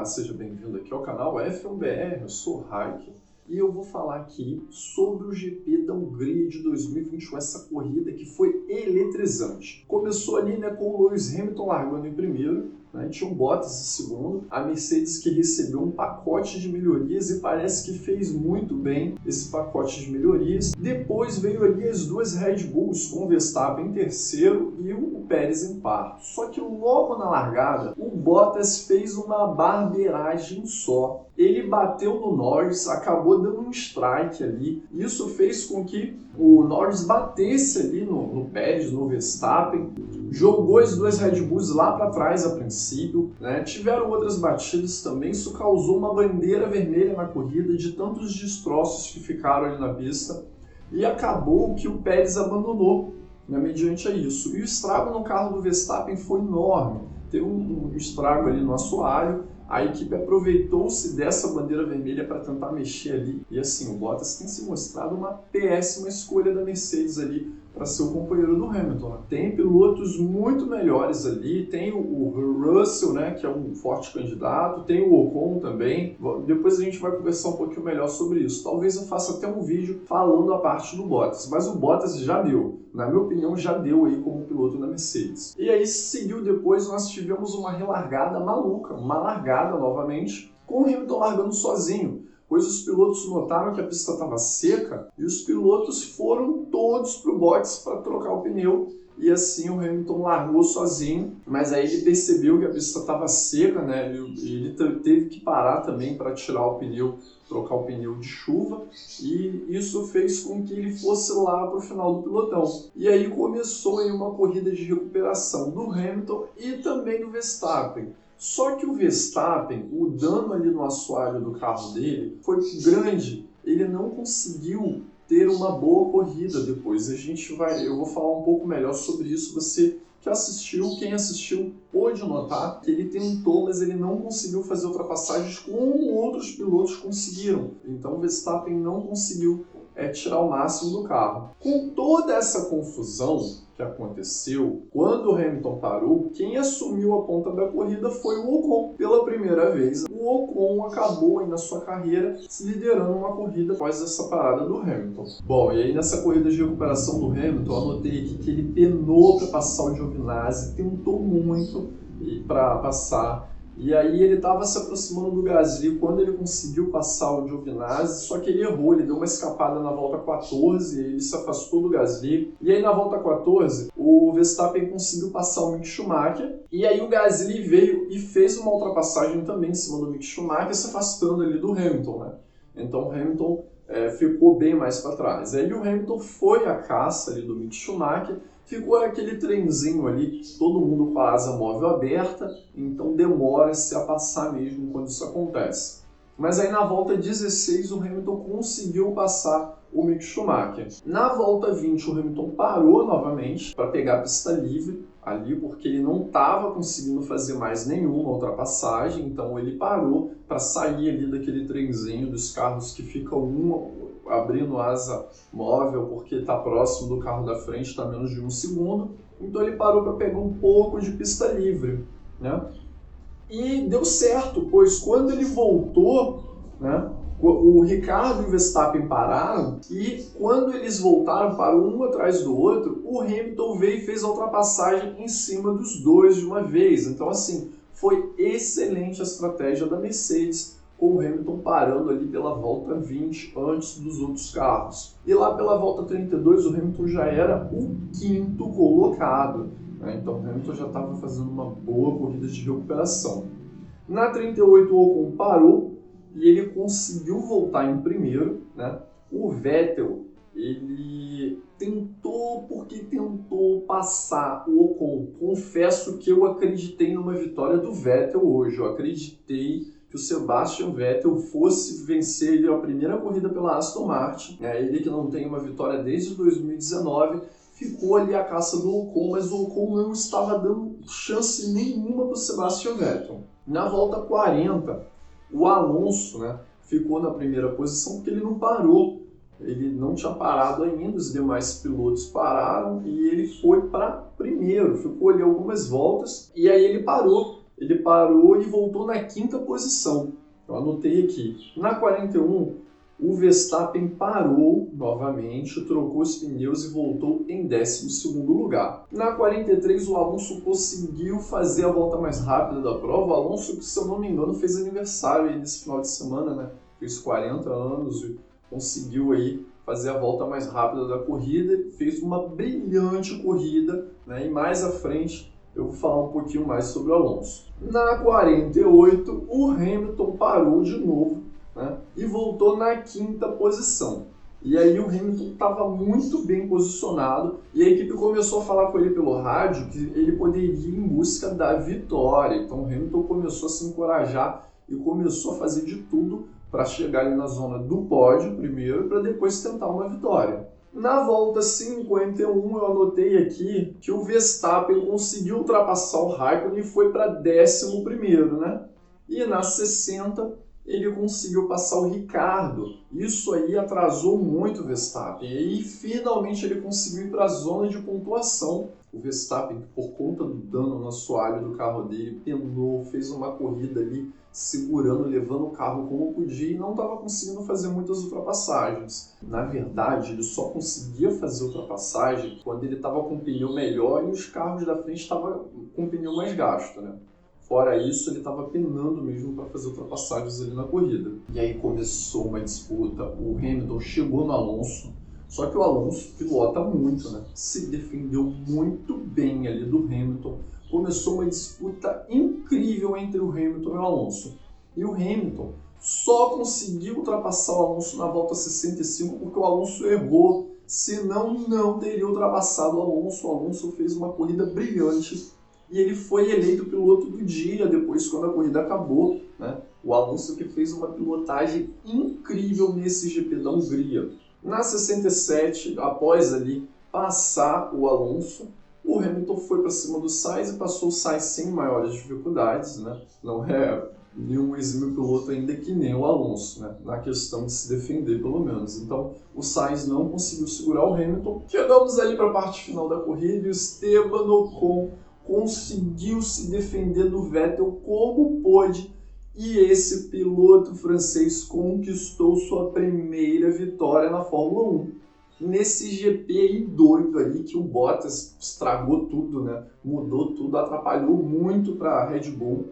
seja bem-vindo aqui ao canal F1BR, eu sou o Raik e eu vou falar aqui sobre o GP da Hungria de 2021, essa corrida que foi eletrizante. Começou ali com o Lewis Hamilton largando em primeiro, tinha um Bottas em segundo, a Mercedes que recebeu um pacote de melhorias e parece que fez muito bem esse pacote de melhorias. Depois veio ali as duas Red Bulls, com o Verstappen em terceiro e o Pérez em quarto. Só que logo na largada, o Bottas fez uma barbeiragem só. Ele bateu no Norris, acabou dando um strike ali. Isso fez com que o Norris batesse ali no Pérez, no Verstappen. Jogou as duas Red Bulls lá para trás a princípio. Tiveram outras batidas também. Isso causou uma bandeira vermelha na corrida de tantos destroços que ficaram ali na pista. E acabou que o Pérez abandonou mediante a isso. E o estrago no carro do Verstappen foi enorme. Teve um estrago ali no assoalho. A equipe aproveitou-se dessa bandeira vermelha para tentar mexer ali. E assim, o Bottas tem se mostrado uma péssima escolha da Mercedes ali para ser o companheiro do Hamilton. Tem pilotos muito melhores ali, tem o Russell, que é um forte candidato, tem o Ocon também. Depois a gente vai conversar um pouquinho melhor sobre isso. Talvez eu faça até um vídeo falando a parte do Bottas, mas o Bottas já deu. Na minha opinião, já deu aí como piloto da Mercedes. E aí, seguiu depois, nós tivemos uma relargada maluca, uma largada novamente, com o Hamilton largando sozinho, pois os pilotos notaram que a pista estava seca e os pilotos foram todos para o box para trocar o pneu. E assim o Hamilton largou sozinho, mas aí ele percebeu que a pista estava seca, ele teve que parar também para tirar o pneu, trocar o pneu de chuva, e isso fez com que ele fosse lá para o final do pelotão. E aí começou aí uma corrida de recuperação do Hamilton e também do Verstappen. Só que o Verstappen, o dano ali no assoalho do carro dele foi grande, ele não conseguiu ter uma boa corrida depois. Eu vou falar um pouco melhor sobre isso. Você que assistiu, quem assistiu pôde notar que ele tentou, mas ele não conseguiu fazer ultrapassagens como outros pilotos conseguiram. Então o Verstappen não conseguiu tirar o máximo do carro. Com toda essa confusão que aconteceu, quando o Hamilton parou, quem assumiu a ponta da corrida foi o Ocon. Pela primeira vez, o Ocon acabou aí na sua carreira liderando uma corrida após essa parada do Hamilton. Bom, e aí nessa corrida de recuperação do Hamilton, eu anotei aqui que ele penou para passar o Giovinazzi, tentou muito para passar. E aí ele estava se aproximando do Gasly quando ele conseguiu passar o Giovinazzi, só que ele errou, ele deu uma escapada na volta 14, ele se afastou do Gasly. E aí na volta 14, o Verstappen conseguiu passar o Mick Schumacher, e aí o Gasly veio e fez uma ultrapassagem também em cima do Mick Schumacher, se afastando ali do Hamilton, Então o Hamilton ficou bem mais para trás. Aí o Hamilton foi à caça ali do Mick Schumacher, ficou aquele trenzinho ali, todo mundo com a asa móvel aberta, então demora-se a passar mesmo quando isso acontece. Mas aí na volta 16 o Hamilton conseguiu passar o Mick Schumacher. Na volta 20 o Hamilton parou novamente para pegar a pista livre ali, porque ele não estava conseguindo fazer mais nenhuma ultrapassagem, então ele parou para sair ali daquele trenzinho dos carros que fica abrindo asa móvel porque está próximo do carro da frente, está menos de um segundo, então ele parou para pegar um pouco de pista livre, E deu certo, pois quando ele voltou, o Ricardo e o Verstappen pararam e quando eles voltaram, parou um atrás do outro, o Hamilton veio e fez a ultrapassagem em cima dos dois de uma vez. Então assim, foi excelente a estratégia da Mercedes, com o Hamilton parando ali pela volta 20 antes dos outros carros. E lá pela volta 32 o Hamilton já era o quinto colocado, Então o Hamilton já estava fazendo uma boa corrida de recuperação. Na 38 o Ocon parou e ele conseguiu voltar em primeiro, O Vettel, ele tentou passar o Ocon. Confesso que eu acreditei numa vitória do Vettel hoje, eu acreditei que o Sebastian Vettel fosse vencer a primeira corrida pela Aston Martin, ele que não tem uma vitória desde 2019, ficou ali a caça do Ocon, mas o Ocon não estava dando chance nenhuma para o Sebastian Vettel. Na volta 40, o Alonso ficou na primeira posição porque ele não parou, ele não tinha parado ainda, os demais pilotos pararam e ele foi para primeiro, ficou ali algumas voltas e aí ele parou. ele parou e voltou na 5ª posição. Eu anotei aqui. Na 41, o Verstappen parou novamente, trocou os pneus e voltou em 12º lugar. Na 43, o Alonso conseguiu fazer a volta mais rápida da prova. O Alonso, que, se eu não me engano, fez aniversário aí nesse final de semana, né? Fez 40 anos e conseguiu aí fazer a volta mais rápida da corrida. Fez uma brilhante corrida, né? E mais à frente eu vou falar um pouquinho mais sobre o Alonso. Na 48, o Hamilton parou de novo, né, e voltou na 5ª posição. E aí o Hamilton estava muito bem posicionado e a equipe começou a falar com ele pelo rádio que ele poderia ir em busca da vitória. Então o Hamilton começou a se encorajar e começou a fazer de tudo para chegar ali na zona do pódio primeiro, para depois tentar uma vitória. Na volta 51, eu anotei aqui que o Verstappen conseguiu ultrapassar o Raikkonen e foi para 11º, né? E na 60, ele conseguiu passar o Ricciardo. Isso aí atrasou muito o Verstappen. E finalmente ele conseguiu ir para a zona de pontuação. O Verstappen, por conta do dano no assoalho do carro dele, penou, fez uma corrida ali segurando, levando o carro como podia e não estava conseguindo fazer muitas ultrapassagens. Na verdade, ele só conseguia fazer ultrapassagem quando ele estava com o pneu melhor e os carros da frente estavam com o pneu mais gasto, né? Fora isso, ele estava penando mesmo para fazer ultrapassagens ali na corrida. E aí começou uma disputa, o Hamilton chegou no Alonso, só que o Alonso pilota muito, né? Se defendeu muito bem ali do Hamilton. Começou uma disputa incrível entre o Hamilton e o Alonso. E o Hamilton só conseguiu ultrapassar o Alonso na volta 65 porque o Alonso errou. Senão, não teria ultrapassado o Alonso. O Alonso fez uma corrida brilhante e ele foi eleito piloto do dia depois, quando a corrida acabou, né? O Alonso que fez uma pilotagem incrível nesse GP da Hungria. Na 67, após ali passar o Alonso, o Hamilton foi para cima do Sainz e passou o Sainz sem maiores dificuldades, né? Não é nenhum exímio piloto ainda que nem o Alonso, né? Na questão de se defender, pelo menos. Então, o Sainz não conseguiu segurar o Hamilton. Chegamos ali para a parte final da corrida e o Esteban Ocon conseguiu se defender do Vettel como pôde e esse piloto francês conquistou sua primeira vitória na Fórmula 1. Nesse GP aí doido ali que o Bottas estragou tudo, né? Mudou tudo, atrapalhou muito para a Red Bull.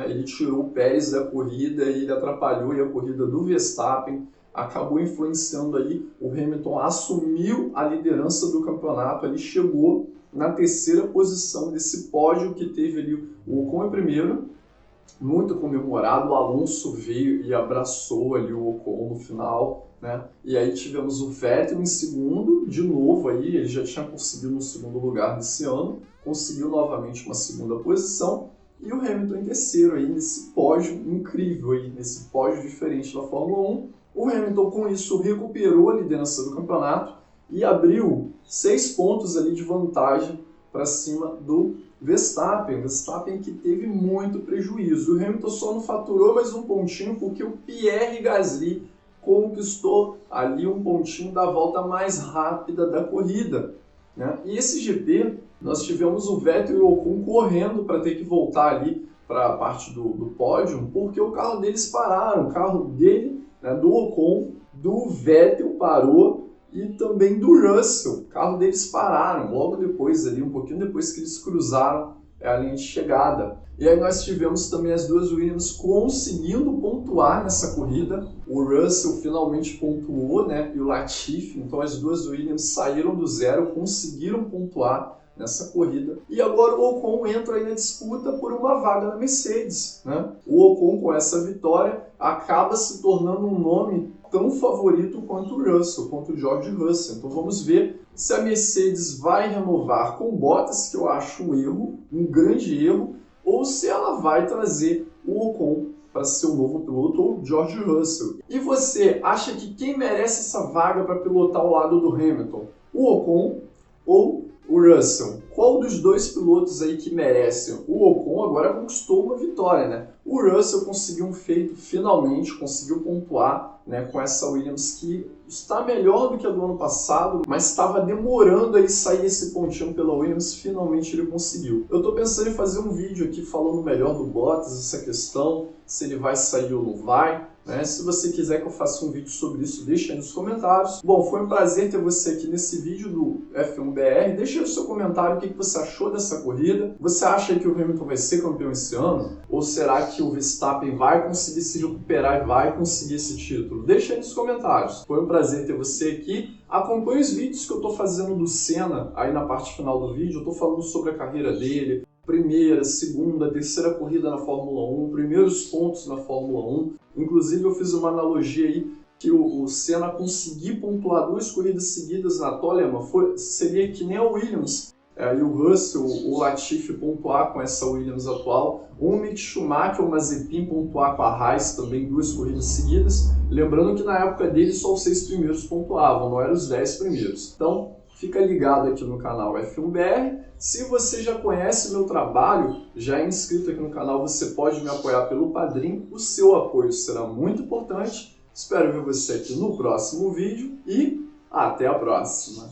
Ele tirou o Pérez da corrida e ele atrapalhou a corrida do Verstappen, acabou influenciando aí, o Hamilton assumiu a liderança do campeonato, ele chegou na 3ª posição desse pódio que teve ali o Ocon em primeiro, muito comemorado, o Alonso veio e abraçou ali o Ocon no final, né? E aí tivemos o Vettel em segundo, de novo aí, ele já tinha conseguido um 2º lugar nesse ano, conseguiu novamente uma 2ª posição, e o Hamilton em 3º aí nesse pódio incrível aí, nesse pódio diferente da Fórmula 1. O Hamilton com isso recuperou a liderança do campeonato e abriu 6 pontos ali de vantagem para cima do Verstappen que teve muito prejuízo. O Hamilton só não faturou mais um pontinho porque o Pierre Gasly conquistou ali um pontinho da volta mais rápida da corrida, né? E esse GP, nós tivemos o Vettel e o Ocon correndo para ter que voltar ali para a parte do pódio, porque o carro deles pararam, o carro dele, né, do Ocon, do Vettel parou e também do Russell, o carro deles pararam, logo depois ali, um pouquinho depois que eles cruzaram a linha de chegada. E aí nós tivemos também as duas Williams conseguindo pontuar nessa corrida. O Russell finalmente pontuou, né? E o Latifi. Então as duas Williams saíram do zero, conseguiram pontuar nessa corrida. E agora o Ocon entra aí na disputa por uma vaga na Mercedes, né? O Ocon, com essa vitória, acaba se tornando um nome tão favorito quanto o Russell, quanto o George Russell. Então vamos ver se a Mercedes vai renovar com Bottas, que eu acho um erro, um grande erro, ou se ela vai trazer o Ocon para ser o novo piloto, ou George Russell. E você acha que quem merece essa vaga para pilotar ao lado do Hamilton? O Ocon ou o Russell? Qual dos dois pilotos aí que merecem? O Ocon agora conquistou uma vitória, né? O O Russell conseguiu um feito, finalmente conseguiu pontuar, né, com essa Williams que está melhor do que a do ano passado, mas estava demorando aí sair esse pontinho pela Williams, finalmente ele conseguiu. Eu estou pensando em fazer um vídeo aqui falando melhor do Bottas, essa questão, se ele vai sair ou não vai, né? Se você quiser que eu faça um vídeo sobre isso, deixa aí nos comentários. Bom, foi um prazer ter você aqui nesse vídeo do F1BR. Deixa aí o seu comentário, o que você achou dessa corrida. Você acha que o Hamilton vai ser campeão esse ano? Ou será que o Verstappen vai conseguir se recuperar e vai conseguir esse título? Deixa aí nos comentários. Foi um prazer ter você aqui. Acompanhe os vídeos que eu estou fazendo do Senna aí na parte final do vídeo. Eu estou falando sobre a carreira dele, primeira, segunda, terceira corrida na Fórmula 1, primeiros pontos na Fórmula 1. Inclusive eu fiz uma analogia aí que o Senna conseguir pontuar 2 corridas seguidas na Toleman seria que nem a Williams e o Russell, o Latifi pontuar com essa Williams atual, o Mick Schumacher, o Mazepin pontuar com a Haas também 2 corridas seguidas. Lembrando que na época dele só os 6 primeiros pontuavam, não eram os 10 primeiros. Então, fica ligado aqui no canal F1BR. Se você já conhece meu trabalho, já é inscrito aqui no canal, você pode me apoiar pelo Padrim. O seu apoio será muito importante. Espero ver você aqui no próximo vídeo e até a próxima!